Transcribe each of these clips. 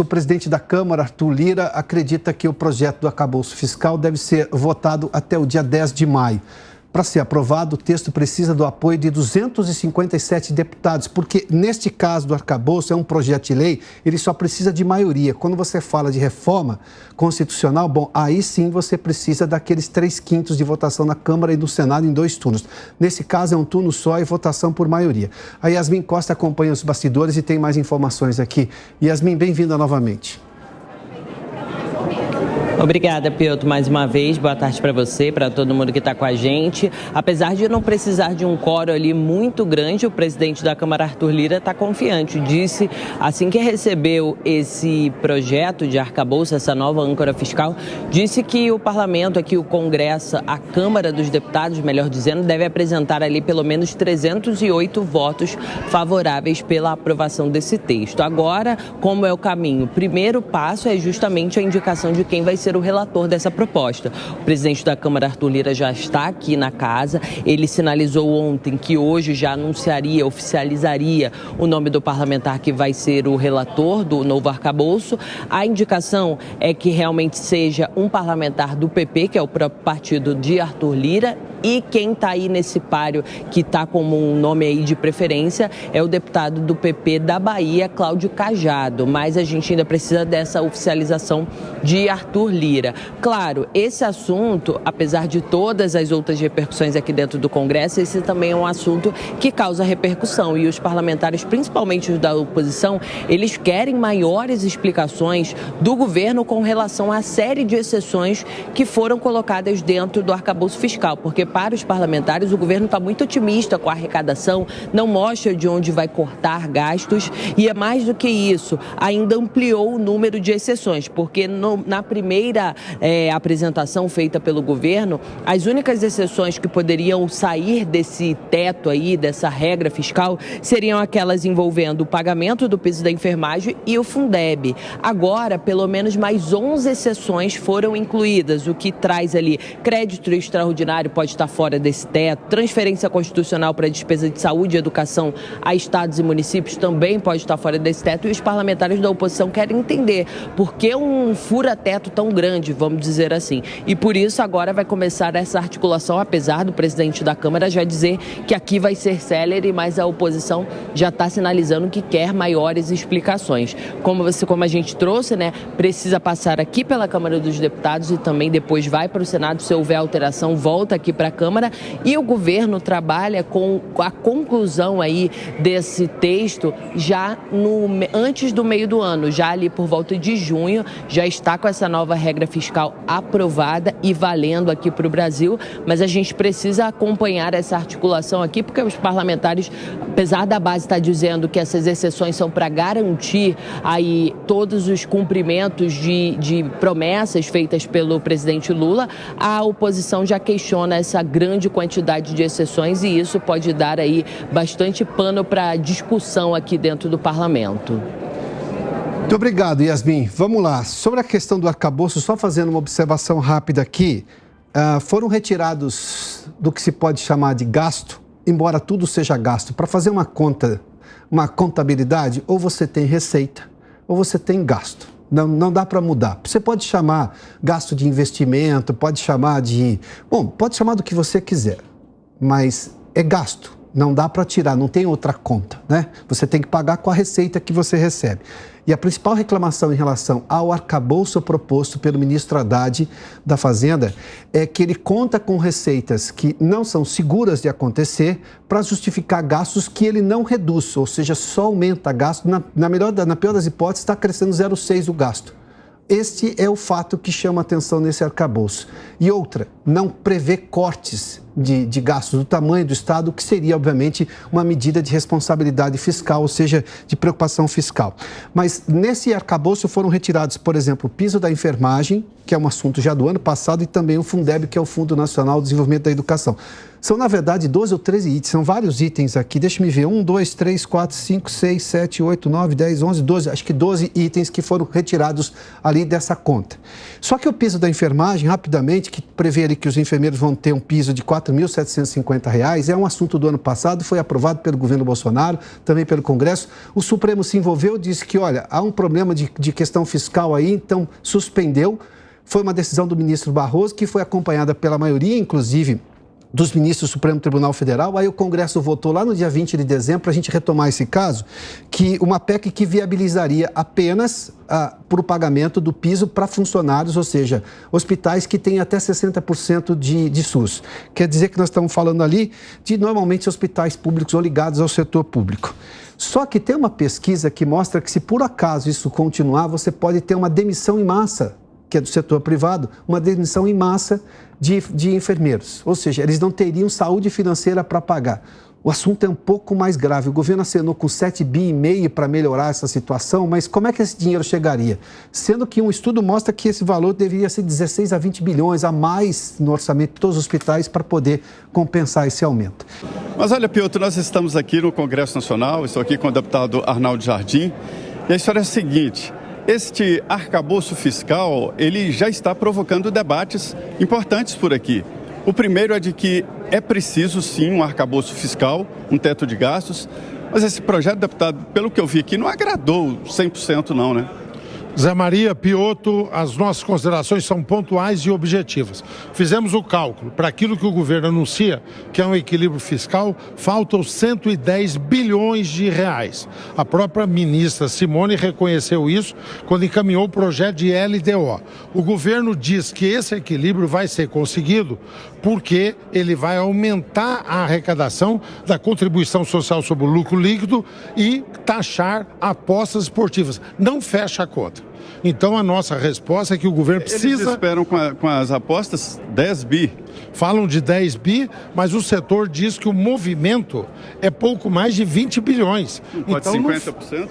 o presidente da Câmara, Arthur Lira, acredita que o projeto do arcabouço fiscal deve ser votado até o dia 10 de maio. Para ser aprovado, o texto precisa do apoio de 257 deputados, porque neste caso do arcabouço é um projeto de lei, ele só precisa de maioria. Quando você fala de reforma constitucional, bom, aí sim você precisa daqueles 3/5 de votação na Câmara e no Senado em 2 turnos. Nesse caso é um turno só e votação por maioria. A Yasmin Costa acompanha os bastidores e tem mais informações aqui. Yasmin, bem-vinda novamente. Obrigada, Piotr, mais uma vez. Boa tarde para você, para todo mundo que está com a gente. Apesar de não precisar de um quórum ali muito grande, o presidente da Câmara, Arthur Lira, está confiante. Disse, assim que recebeu esse projeto de arcabouço, essa nova âncora fiscal, disse que o parlamento, aqui o Congresso, a Câmara dos Deputados, melhor dizendo, deve apresentar ali pelo menos 308 votos favoráveis pela aprovação desse texto. Agora, como é o caminho? O primeiro passo é justamente a indicação de quem vai ser o relator dessa proposta. O presidente da Câmara, Arthur Lira, já está aqui na casa. Ele sinalizou ontem que hoje já anunciaria, oficializaria o nome do parlamentar que vai ser o relator do novo arcabouço. A indicação é que realmente seja um parlamentar do PP, que é o próprio partido de Arthur Lira, e quem está aí nesse páreo, que está como um nome aí de preferência, é o deputado do PP da Bahia, Cláudio Cajado. Mas a gente ainda precisa dessa oficialização de Arthur Lira. Claro, esse assunto, apesar de todas as outras repercussões aqui dentro do Congresso, esse também é um assunto que causa repercussão. E os parlamentares, principalmente os da oposição, eles querem maiores explicações do governo com relação à série de exceções que foram colocadas dentro do arcabouço fiscal. Porque para os parlamentares, o governo está muito otimista com a arrecadação, não mostra de onde vai cortar gastos e é mais do que isso, ainda ampliou o número de exceções, porque na primeira apresentação feita pelo governo, as únicas exceções que poderiam sair desse teto aí, dessa regra fiscal, seriam aquelas envolvendo o pagamento do piso da enfermagem e o Fundeb. Agora, pelo menos mais 11 exceções foram incluídas, o que traz ali crédito extraordinário pode estar fora desse teto, transferência constitucional para despesa de saúde e educação a estados e municípios também pode estar fora desse teto, e os parlamentares da oposição querem entender por que um fura-teto tão grande, vamos dizer assim. E por isso agora vai começar essa articulação, apesar do presidente da Câmara já dizer que aqui vai ser célere, mas a oposição já está sinalizando que quer maiores explicações. Como a gente trouxe, né, precisa passar aqui pela Câmara dos Deputados e também depois vai para o Senado. Se houver alteração, volta aqui para a Câmara, e o governo trabalha com a conclusão aí desse texto já antes do meio do ano, já ali por volta de junho, já está com essa nova regra fiscal aprovada e valendo aqui para o Brasil, mas a gente precisa acompanhar essa articulação aqui, porque os parlamentares, apesar da base estar dizendo que essas exceções são para garantir aí todos os cumprimentos de promessas feitas pelo presidente Lula, a oposição já questiona essa grande quantidade de exceções e isso pode dar aí bastante pano para discussão aqui dentro do parlamento. Muito obrigado, Yasmin. Vamos lá. Sobre a questão do arcabouço, só fazendo uma observação rápida aqui, foram retirados do que se pode chamar de gasto, embora tudo seja gasto. Para fazer uma conta, uma contabilidade, ou você tem receita ou você tem gasto. Não dá para mudar. Você pode chamar gasto de investimento, pode chamar pode chamar do que você quiser, mas é gasto. Não dá para tirar, não tem outra conta, né? Você tem que pagar com a receita que você recebe. E a principal reclamação em relação ao arcabouço proposto pelo ministro Haddad da Fazenda é que ele conta com receitas que não são seguras de acontecer para justificar gastos que ele não reduz, ou seja, só aumenta gasto. Na pior das hipóteses, está crescendo 0,6 o gasto. Este é o fato que chama atenção nesse arcabouço. E outra, não prevê cortes de gastos do tamanho do Estado, que seria, obviamente, uma medida de responsabilidade fiscal, ou seja, de preocupação fiscal. Mas nesse arcabouço foram retirados, por exemplo, o piso da enfermagem, que é um assunto já do ano passado, e também o Fundeb, que é o Fundo Nacional de Desenvolvimento da Educação. São, na verdade, 12 ou 13 itens, são vários itens aqui. Deixa-me ver, 1, 2, 3, 4, 5, 6, 7, 8, 9, 10, 11, 12, acho que 12 itens que foram retirados ali dessa conta. Só que o piso da enfermagem, rapidamente, que prevê ali que os enfermeiros vão ter um piso de R$ R$ 4.750, é um assunto do ano passado, foi aprovado pelo governo Bolsonaro, também pelo Congresso. O Supremo se envolveu, disse que, olha, há um problema de questão fiscal aí, então suspendeu. Foi uma decisão do ministro Barroso, que foi acompanhada pela maioria, inclusive dos ministros do Supremo Tribunal Federal. Aí o Congresso votou lá no dia 20 de dezembro, para a gente retomar esse caso, que uma PEC que viabilizaria apenas por o pagamento do piso para funcionários, ou seja, hospitais que têm até 60% de SUS. Quer dizer que nós estamos falando ali de, normalmente, hospitais públicos ou ligados ao setor público. Só que tem uma pesquisa que mostra que, se por acaso isso continuar, você pode ter uma demissão em massa, que é do setor privado, uma demissão em massa de enfermeiros. Ou seja, eles não teriam saúde financeira para pagar. O assunto é um pouco mais grave. O governo acenou com 7,5 bi para melhorar essa situação, mas como é que esse dinheiro chegaria? Sendo que um estudo mostra que esse valor deveria ser 16 a 20 bilhões a mais no orçamento de todos os hospitais para poder compensar esse aumento. Mas olha, Piotr, nós estamos aqui no Congresso Nacional, estou aqui com o deputado Arnaldo Jardim, e a história é a seguinte: este arcabouço fiscal, ele já está provocando debates importantes por aqui. O primeiro é de que é preciso, sim, um arcabouço fiscal, um teto de gastos, mas esse projeto, deputado, pelo que eu vi aqui, não agradou 100% não, né? Zé Maria, Piotr, as nossas considerações são pontuais e objetivas. Fizemos o cálculo. Para aquilo que o governo anuncia, que é um equilíbrio fiscal, faltam 110 bilhões de reais. A própria ministra Simone reconheceu isso quando encaminhou o projeto de LDO. O governo diz que esse equilíbrio vai ser conseguido porque ele vai aumentar a arrecadação da contribuição social sobre o lucro líquido e taxar apostas esportivas. Não fecha a conta. Então, a nossa resposta é que o governo precisa... Eles esperam com as apostas 10 bi. Falam de 10 bi, mas o setor diz que o movimento é pouco mais de 20 bilhões. Pode então, 50%?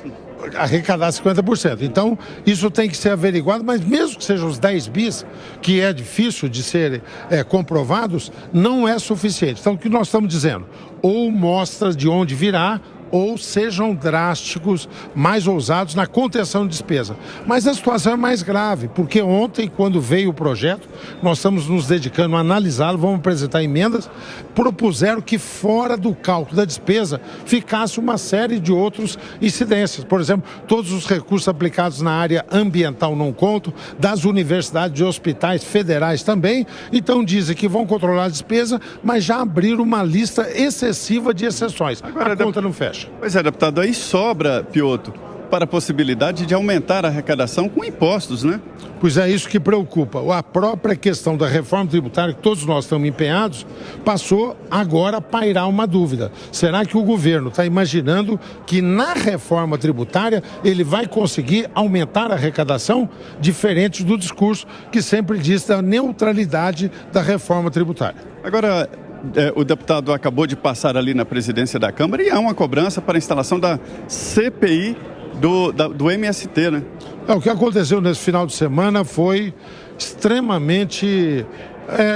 Arrecadar 50%. Então, isso tem que ser averiguado, mas mesmo que sejam os 10 bis, que é difícil de serem comprovados, não é suficiente. Então, o que nós estamos dizendo? Ou mostra de onde virá, ou sejam drásticos, mais ousados na contenção de despesa. Mas a situação é mais grave, porque ontem, quando veio o projeto, nós estamos nos dedicando a analisá-lo, vamos apresentar emendas, propuseram que fora do cálculo da despesa ficasse uma série de outros incidências. Por exemplo, todos os recursos aplicados na área ambiental não contam, das universidades e hospitais federais também. Então dizem que vão controlar a despesa, mas já abriram uma lista excessiva de exceções. Agora, a conta não fecha. Pois é, deputado, aí sobra, Piotr, para a possibilidade de aumentar a arrecadação com impostos, né? Pois é, isso que preocupa. A própria questão da reforma tributária, que todos nós estamos empenhados, passou agora a pairar uma dúvida. Será que o governo está imaginando que na reforma tributária ele vai conseguir aumentar a arrecadação, diferente do discurso que sempre diz da neutralidade da reforma tributária? Agora, o deputado acabou de passar ali na presidência da Câmara e há uma cobrança para a instalação da CPI do MST, né? O que aconteceu nesse final de semana foi extremamente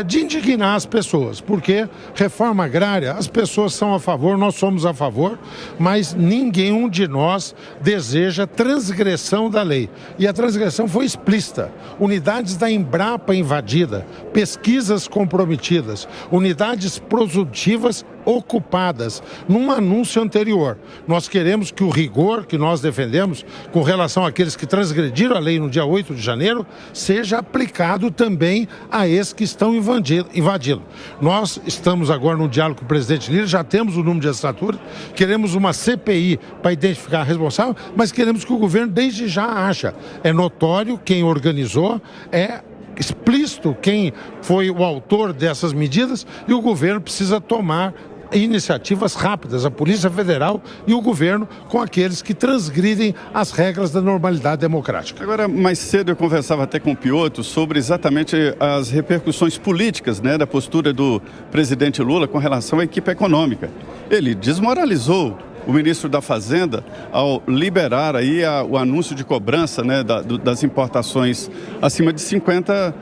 de indignar as pessoas, porque reforma agrária, as pessoas são a favor, nós somos a favor, mas ninguém de nós deseja transgressão da lei. E a transgressão foi explícita. Unidades da Embrapa invadida, pesquisas comprometidas, unidades produtivas ocupadas, num anúncio anterior. Nós queremos que o rigor que nós defendemos com relação àqueles que transgrediram a lei no dia 8 de janeiro seja aplicado também a esses que estão invadindo. Nós estamos agora no diálogo com o presidente Lira, já temos o número de assinaturas, queremos uma CPI para identificar a responsável, mas queremos que o governo desde já acha. É notório quem organizou, é explícito quem foi o autor dessas medidas e o governo precisa tomar iniciativas rápidas, a Polícia Federal e o governo, com aqueles que transgridem as regras da normalidade democrática. Agora, mais cedo eu conversava até com o Piotr sobre exatamente as repercussões políticas, né, da postura do presidente Lula com relação à equipe econômica. Ele desmoralizou o ministro da Fazenda ao liberar aí o anúncio de cobrança, né, das importações acima de $50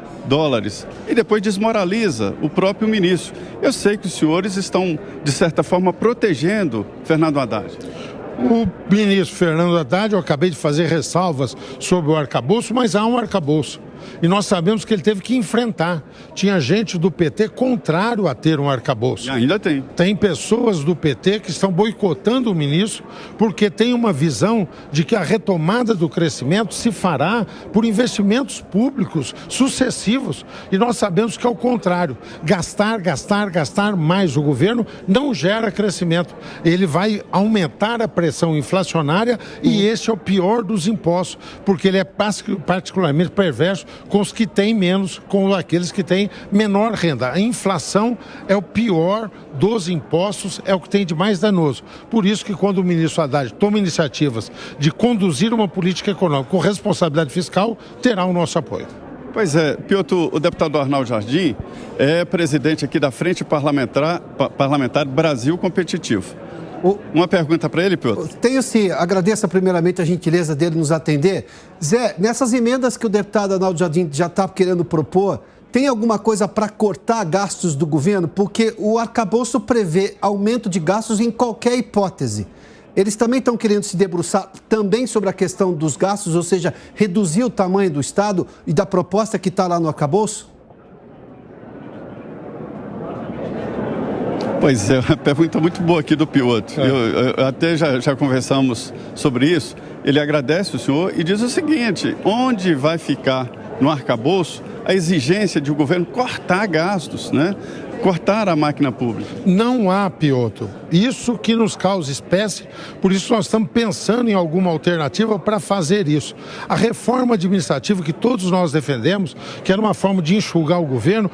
e depois desmoraliza o próprio ministro. Eu sei que os senhores estão, de certa forma, protegendo Fernando Haddad. O ministro Fernando Haddad, eu acabei de fazer ressalvas sobre o arcabouço, mas há um arcabouço. E nós sabemos que ele teve que enfrentar. Tinha gente do PT contrário a ter um arcabouço. E ainda tem. Tem pessoas do PT que estão boicotando o ministro porque tem uma visão de que a retomada do crescimento se fará por investimentos públicos sucessivos. E nós sabemos que é o contrário. Gastar mais o governo não gera crescimento. Ele vai aumentar a pressão inflacionária e esse é o pior dos impostos, porque ele é particularmente perverso com os que têm menos, com aqueles que têm menor renda. A inflação é o pior dos impostos, é o que tem de mais danoso. Por isso que quando o ministro Haddad toma iniciativas de conduzir uma política econômica com responsabilidade fiscal, terá o nosso apoio. Pois é, Piotr, o deputado Arnaldo Jardim é presidente aqui da Frente Parlamentar Brasil Competitivo. Uma pergunta para ele, Piotr? Tenho sim. Agradeço primeiramente a gentileza dele nos atender. Zé, nessas emendas que o deputado Arnaldo Jardim já está querendo propor, tem alguma coisa para cortar gastos do governo? Porque o arcabouço prevê aumento de gastos em qualquer hipótese. Eles também estão querendo se debruçar também sobre a questão dos gastos, ou seja, reduzir o tamanho do Estado e da proposta que está lá no arcabouço? Pois é, uma pergunta muito boa aqui do Piotr. Eu até já conversamos sobre isso. Ele agradece o senhor e diz o seguinte: onde vai ficar no arcabouço a exigência de o governo cortar gastos, né? Cortar a máquina pública? Não há, Piotr. Isso que nos causa espécie, por isso nós estamos pensando em alguma alternativa para fazer isso. A reforma administrativa que todos nós defendemos, que era uma forma de enxugar o governo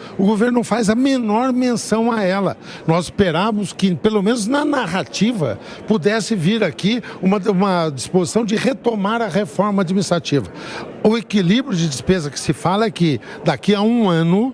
não faz a menor menção a ela. Nós esperávamos que, pelo menos na narrativa, pudesse vir aqui uma disposição de retomar a reforma administrativa. O equilíbrio de despesa que se fala é que daqui a um ano,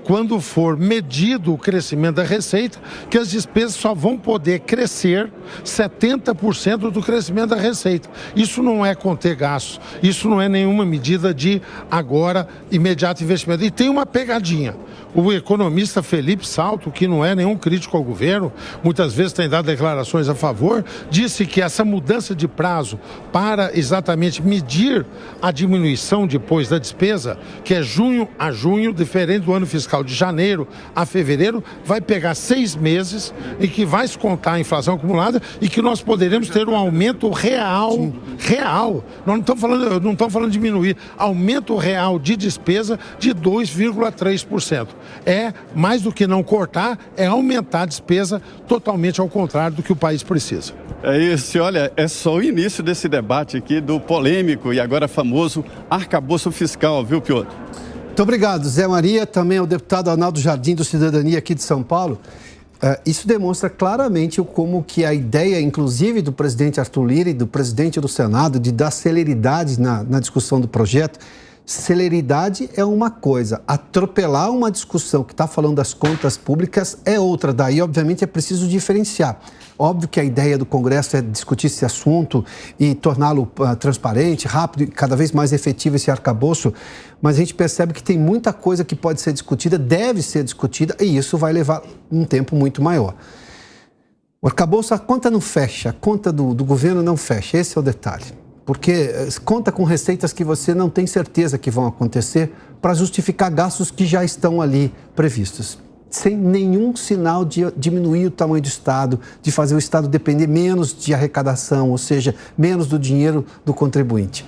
quando for medido o crescimento da receita, que as despesas só vão poder crescer 70% do crescimento da receita. Isso não é conter gastos, isso não é nenhuma medida de agora, imediato investimento. E tem uma pegadinha. O economista Felipe Salto, que não é nenhum crítico ao governo, muitas vezes tem dado declarações a favor, disse que essa mudança de prazo para exatamente medir a diminuição depois da despesa, que é junho a junho, diferente do ano fiscal de janeiro a fevereiro, vai pegar 6 meses e que vai se contar a inflação acumulada e que nós poderemos ter um aumento real. Nós não estamos falando de diminuir, aumento real de despesa de 2,3%. É mais do que não cortar, é aumentar a despesa totalmente ao contrário do que o país precisa. É isso, olha, é só o início desse debate aqui do polêmico e agora famoso arcabouço fiscal, viu, Piotr? Muito obrigado, Zé Maria, também ao deputado Arnaldo Jardim do Cidadania aqui de São Paulo. Isso demonstra claramente como que a ideia, inclusive, do presidente Arthur Lira e do presidente do Senado, de dar celeridade na discussão do projeto. Celeridade é uma coisa, atropelar uma discussão que está falando das contas públicas é outra. Daí, obviamente, é preciso diferenciar. Óbvio que a ideia do Congresso é discutir esse assunto e torná-lo transparente, rápido e cada vez mais efetivo esse arcabouço, mas a gente percebe que tem muita coisa que pode ser discutida, deve ser discutida, e isso vai levar um tempo muito maior. O arcabouço, a conta não fecha, a conta do governo não fecha, esse é o detalhe. Porque conta com receitas que você não tem certeza que vão acontecer para justificar gastos que já estão ali previstos. Sem nenhum sinal de diminuir o tamanho do Estado, de fazer o Estado depender menos de arrecadação, ou seja, menos do dinheiro do contribuinte.